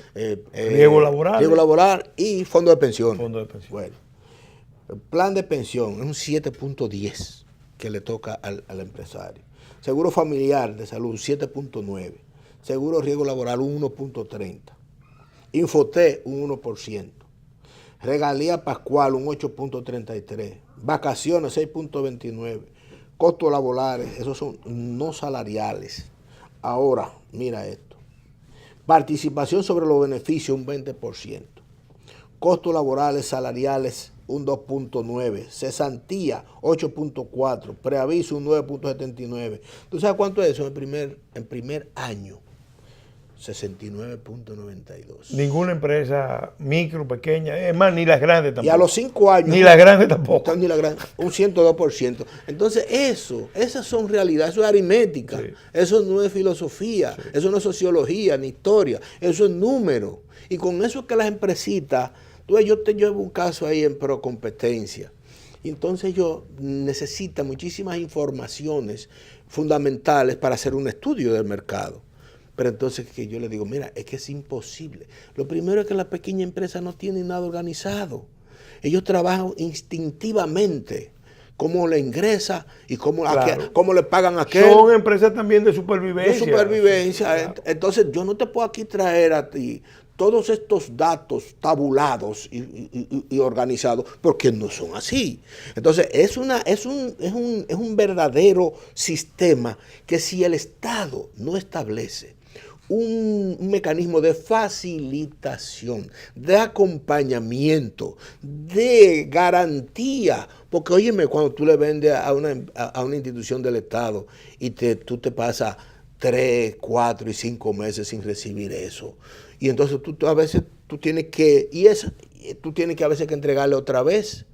Speaker 1: Riesgo
Speaker 2: laboral y fondo de pensión.
Speaker 1: Fondo de pensión.
Speaker 2: Bueno, el plan de pensión es un 7.10 que le toca al empresario. Seguro familiar de salud, 7.9. Seguro de riesgo laboral, un 1.30. Infoté, un 1%. Regalía pascual, un 8.33. Vacaciones, 6.29. Costos laborales, esos son no salariales. Ahora, mira esto. Participación sobre los beneficios, un 20%. Costos laborales salariales, un 2.9. Cesantía, 8.4. Preaviso, un 9.79. ¿Tú sabes cuánto es eso en primer año? 69.92.
Speaker 1: Ninguna empresa micro, pequeña, es más, ni las grandes tampoco.
Speaker 2: Y a los 5 años.
Speaker 1: Ni las grandes tampoco.
Speaker 2: Ni la gran, un 102%. Entonces esas son realidades, eso es aritmética, sí. Eso no es filosofía, sí. Eso no es sociología ni historia, eso es número. Y con eso es que las empresitas, yo te llevo un caso ahí en Procompetencia. Y entonces necesita muchísimas informaciones fundamentales para hacer un estudio del mercado. Pero entonces que yo le digo, mira, es que es imposible. Lo primero es que la pequeña empresa no tiene nada organizado. Ellos trabajan instintivamente, cómo le ingresa y cómo le pagan a aquel.
Speaker 1: Son empresas también de supervivencia.
Speaker 2: De supervivencia.
Speaker 1: Sí, claro.
Speaker 2: Entonces yo no te puedo aquí traer a ti todos estos datos tabulados y organizados, porque no son así. Entonces es un verdadero sistema que si el Estado no establece un mecanismo de facilitación, de acompañamiento, de garantía, porque óyeme, cuando tú le vendes a una institución del Estado y tú te pasas 3, 4 y 5 meses sin recibir eso, y entonces tú a veces tú tienes que a veces que entregarle otra vez,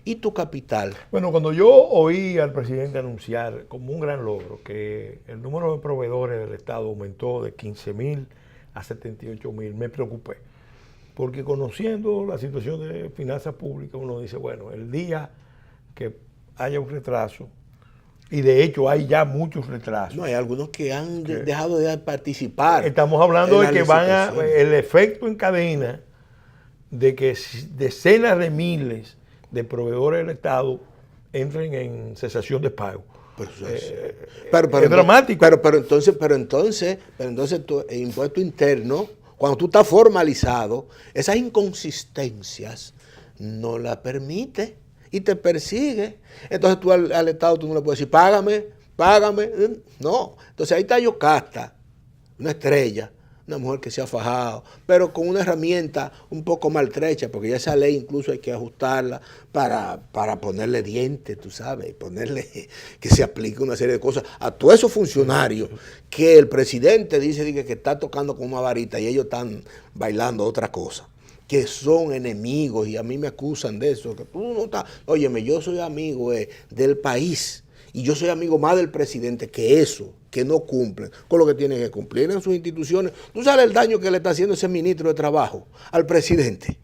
Speaker 2: y tu capital.
Speaker 1: Bueno, cuando yo oí al presidente anunciar como un gran logro que el número de proveedores del Estado aumentó de 15.000 a 78.000, me preocupé. Porque conociendo la situación de finanzas públicas, uno dice, bueno, el día que haya un retraso, y de hecho hay ya muchos retrasos.
Speaker 2: No, hay algunos que han dejado de participar.
Speaker 1: Estamos hablando de que el efecto en cadena de que decenas de miles de proveedores del Estado entren en cesación de pago.
Speaker 2: Es
Speaker 1: dramático.
Speaker 2: Pero entonces tu impuesto interno, cuando tú estás formalizado, esas inconsistencias no las permite y te persigue. Entonces tú al Estado tú no le puedes decir, págame. No. Entonces ahí está Yocasta, una estrella, una mujer que se ha fajado, pero con una herramienta un poco maltrecha, porque ya esa ley incluso hay que ajustarla para ponerle dientes, tú sabes, y ponerle que se aplique una serie de cosas a todos esos funcionarios que el presidente dice que está tocando con una varita y ellos están bailando otra cosa, que son enemigos, y a mí me acusan de eso, que tú no estás, óyeme, yo soy amigo del país, y yo soy amigo más del presidente que eso, que no cumplen con lo que tienen que cumplir en sus instituciones. ¿Tú sabes el daño que le está haciendo ese ministro de Trabajo al presidente?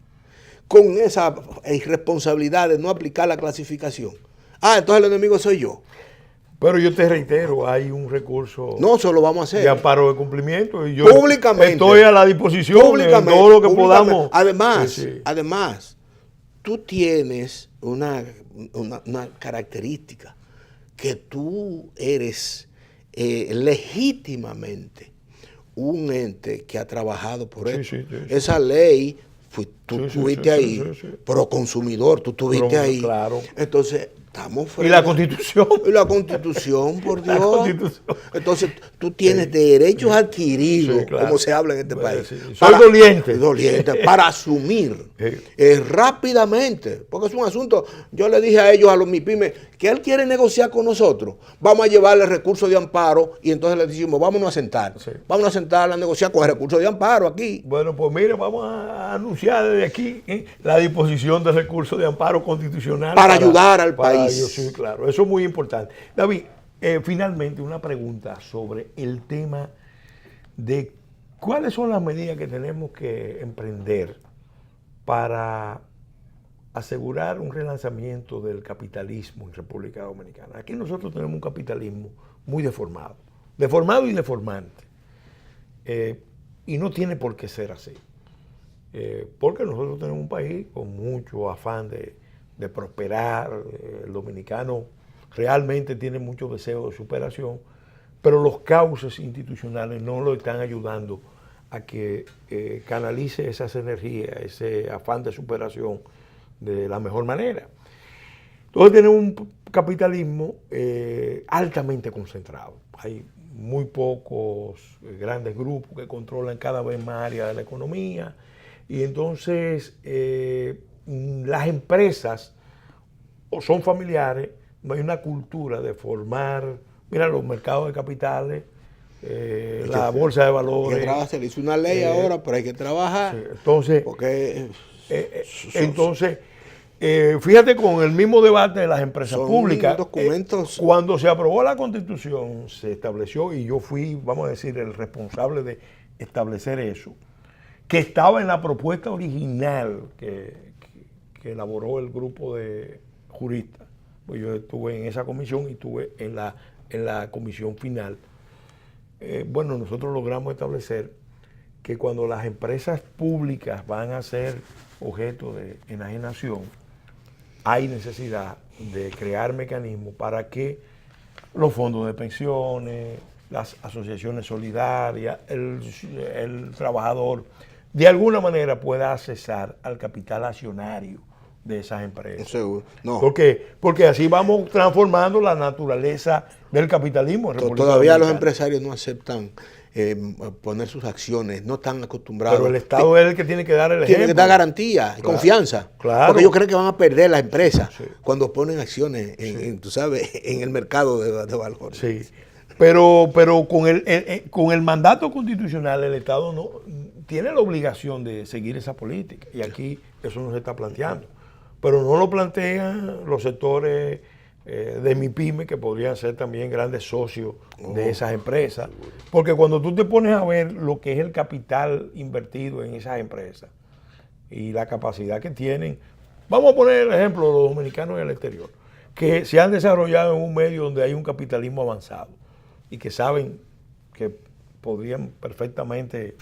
Speaker 2: Con esa irresponsabilidad de no aplicar la clasificación. Entonces el enemigo soy yo.
Speaker 1: Pero yo te reitero, hay un recurso.
Speaker 2: No, eso lo vamos a hacer.
Speaker 1: De amparo de cumplimiento. Y yo
Speaker 2: públicamente.
Speaker 1: Estoy a la disposición en todo lo que podamos.
Speaker 2: Además, tú tienes una característica, que tú eres legítimamente un ente que ha trabajado por eso. Esa ley, tú estuviste ahí, pro consumidor, tú estuviste ahí.
Speaker 1: Claro.
Speaker 2: Entonces, estamos frente.
Speaker 1: Y la Constitución.
Speaker 2: Y la Constitución, por Dios. Entonces, tú tienes derechos adquiridos, como se habla en este país.
Speaker 1: Soy doliente.
Speaker 2: Para asumir rápidamente, porque es un asunto. Yo le dije a ellos, a los MIPYME, que él quiere negociar con nosotros, vamos a llevarle recursos de amparo, y entonces le decimos, vámonos a sentar. Vámonos a sentar a negociar con el recurso de amparo aquí.
Speaker 1: Bueno, pues mire, vamos a anunciar desde aquí la disposición de recursos de amparo constitucional.
Speaker 2: Para ayudar al país.
Speaker 1: Sí, claro, eso es muy importante. David, finalmente una pregunta sobre el tema de cuáles son las medidas que tenemos que emprender para asegurar un relanzamiento del capitalismo en República Dominicana. Aquí nosotros tenemos un capitalismo muy deformado y deformante. Y no tiene por qué ser así. Porque nosotros tenemos un país con mucho afán de prosperar. El dominicano realmente tiene mucho deseo de superación, pero los cauces institucionales no lo están ayudando a que canalice esas energías, ese afán de superación de la mejor manera. Entonces tenemos un capitalismo altamente concentrado. Hay muy pocos grandes grupos que controlan cada vez más áreas de la economía, y entonces las empresas o son familiares, no hay una cultura de formar, mira, los mercados de capitales, la bolsa de valores.
Speaker 2: Se le hizo una ley ahora, pero hay que trabajar.
Speaker 1: Sí, entonces,
Speaker 2: porque
Speaker 1: fíjate, con el mismo debate de las empresas públicas,
Speaker 2: documentos.
Speaker 1: Cuando se aprobó la Constitución, se estableció, y yo fui, vamos a decir, el responsable de establecer eso, que estaba en la propuesta original que elaboró el grupo de juristas. Pues yo estuve en esa comisión y estuve en la comisión final. Bueno, nosotros logramos establecer que cuando las empresas públicas van a ser objeto de enajenación, hay necesidad de crear mecanismos para que los fondos de pensiones, las asociaciones solidarias, el trabajador, de alguna manera pueda accesar al capital accionario de esas empresas.
Speaker 2: Seguro. No.
Speaker 1: Porque así vamos transformando la naturaleza del capitalismo en República
Speaker 2: Todavía
Speaker 1: Dominicana.
Speaker 2: los empresarios no aceptan poner sus acciones, no están acostumbrados.
Speaker 1: Pero el Estado es el que tiene que dar el ejemplo.
Speaker 2: Tiene que dar garantía y confianza.
Speaker 1: Claro.
Speaker 2: Porque ellos creen que van a perder las empresas cuando ponen acciones tú sabes, en el mercado de valores.
Speaker 1: Sí. Pero con el mandato constitucional, el Estado no tiene la obligación de seguir esa política. Y aquí eso no se está planteando. Pero no lo plantean los sectores de MIPYME, que podrían ser también grandes socios de esas empresas. Porque cuando tú te pones a ver lo que es el capital invertido en esas empresas y la capacidad que tienen, vamos a poner el ejemplo de los dominicanos en el exterior, que se han desarrollado en un medio donde hay un capitalismo avanzado y que saben que podrían perfectamente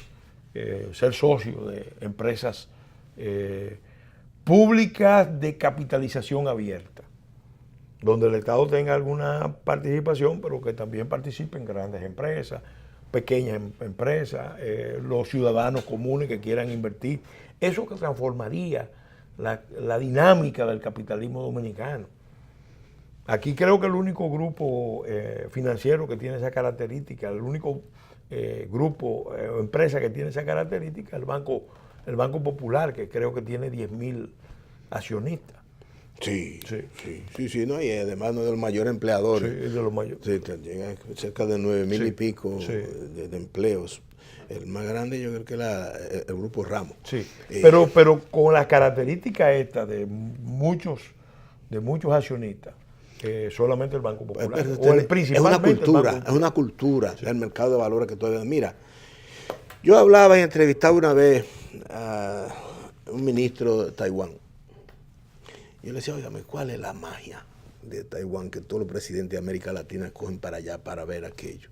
Speaker 1: ser socios de empresas públicas de capitalización abierta, donde el Estado tenga alguna participación, pero que también participen grandes empresas, pequeñas empresas, los ciudadanos comunes que quieran invertir. Eso que transformaría la dinámica del capitalismo dominicano. Aquí creo que el único grupo financiero que tiene esa característica, el único grupo o empresa que tiene esa característica, el Banco Popular, que creo que tiene 10.000 accionistas.
Speaker 2: Sí, no, y además no es el mayor empleador.
Speaker 1: Sí, es de los mayores.
Speaker 2: Sí, llega cerca de 9.000 y pico de empleos. El más grande yo creo que es el Grupo Ramos.
Speaker 1: Sí, pero con las características estas de muchos accionistas, solamente el Banco Popular.
Speaker 2: Es una cultura del mercado de valores que todavía... Mira, yo hablaba y entrevistaba una vez a un ministro de Taiwán. Yo le decía, óigame, ¿cuál es la magia de Taiwán que todos los presidentes de América Latina cogen para allá para ver aquello?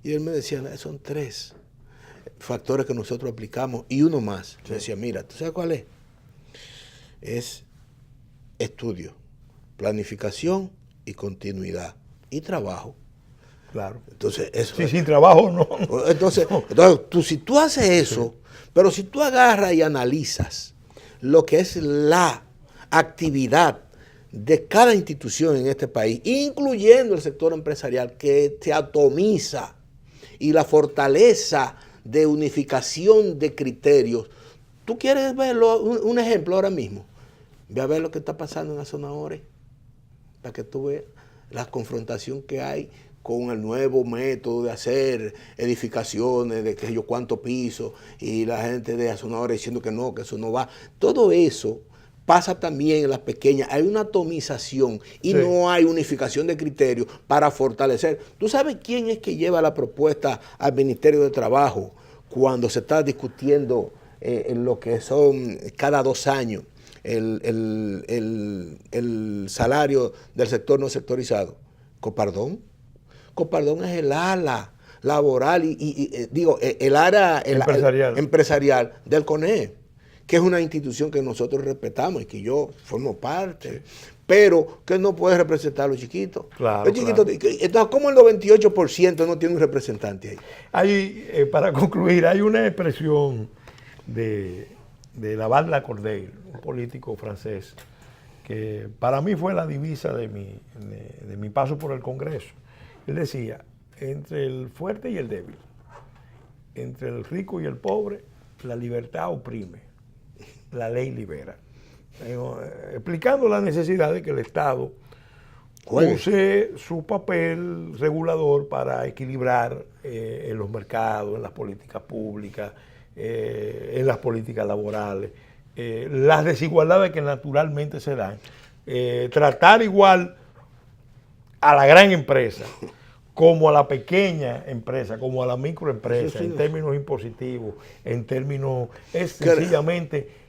Speaker 2: Y él me decía, son 3 factores que nosotros aplicamos y uno más. Yo decía, mira, ¿tú sabes cuál es? Es estudio, planificación y continuidad y trabajo.
Speaker 1: Claro.
Speaker 2: Entonces, eso
Speaker 1: sí, sin trabajo no.
Speaker 2: Entonces si tú haces eso, pero si tú agarras y analizas lo que es la actividad de cada institución en este país, incluyendo el sector empresarial, que se atomiza, y la fortaleza de unificación de criterios. ¿Tú quieres verlo? Un ejemplo ahora mismo. Ve a ver lo que está pasando en la zona Ore, para que tú veas la confrontación que hay con el nuevo método de hacer edificaciones, de que yo cuántos pisos, y la gente de la zona Ore diciendo que no, que eso no va. Todo eso pasa también en las pequeñas. Hay una atomización y no hay unificación de criterios para fortalecer. ¿Tú sabes quién es que lleva la propuesta al Ministerio de Trabajo cuando se está discutiendo en lo que son cada 2 años el salario del sector no sectorizado? Copardón. Copardón es el ala laboral el área empresarial del CONE, que es una institución que nosotros respetamos y que yo formo parte, pero que no puede representar a los chiquitos.
Speaker 1: Claro,
Speaker 2: los chiquitos. Entonces, ¿cómo el 98% no tiene un representante ahí?
Speaker 1: Para concluir, hay una expresión de Laval Lacordaire, un político francés, que para mí fue la divisa de mi paso por el Congreso. Él decía, entre el fuerte y el débil, entre el rico y el pobre, la libertad oprime, la ley libera. Explicando la necesidad de que el Estado use su papel regulador para equilibrar en los mercados, en las políticas públicas, en las políticas laborales, las desigualdades que naturalmente se dan, tratar igual a la gran empresa como a la pequeña empresa, como a la microempresa, en términos impositivos, en términos, es sencillamente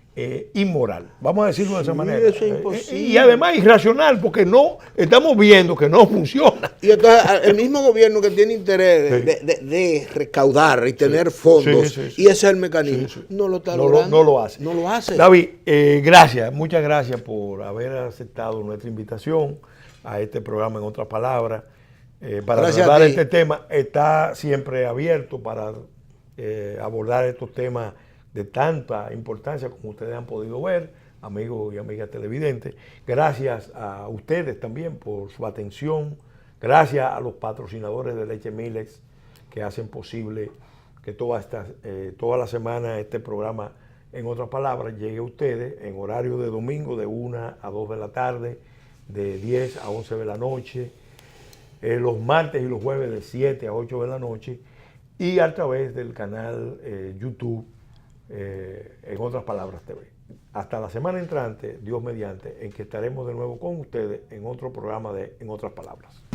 Speaker 1: inmoral. Vamos a decirlo de esa manera.
Speaker 2: Eso es imposible.
Speaker 1: Y además irracional, porque no estamos viendo que no funciona.
Speaker 2: Y entonces el mismo gobierno que tiene interés de recaudar y tener fondos, y ese es el mecanismo, no lo está logrando.
Speaker 1: No lo hace.
Speaker 2: No lo hace.
Speaker 1: David, gracias, muchas gracias por haber aceptado nuestra invitación a este programa, en otras palabras. Para tratar este tema, está siempre abierto para abordar estos temas de tanta importancia como ustedes han podido ver, amigos y amigas televidentes. Gracias a ustedes también por su atención. Gracias a los patrocinadores de Leche Milex que hacen posible que toda la semana este programa, en otras palabras, llegue a ustedes en horario de domingo de 1 a 2 de la tarde, de 10 a 11 de la noche, los martes y los jueves de 7 a 8 de la noche, y a través del canal YouTube, en otras palabras TV. Hasta la semana entrante, Dios mediante, en que estaremos de nuevo con ustedes en otro programa de En otras palabras.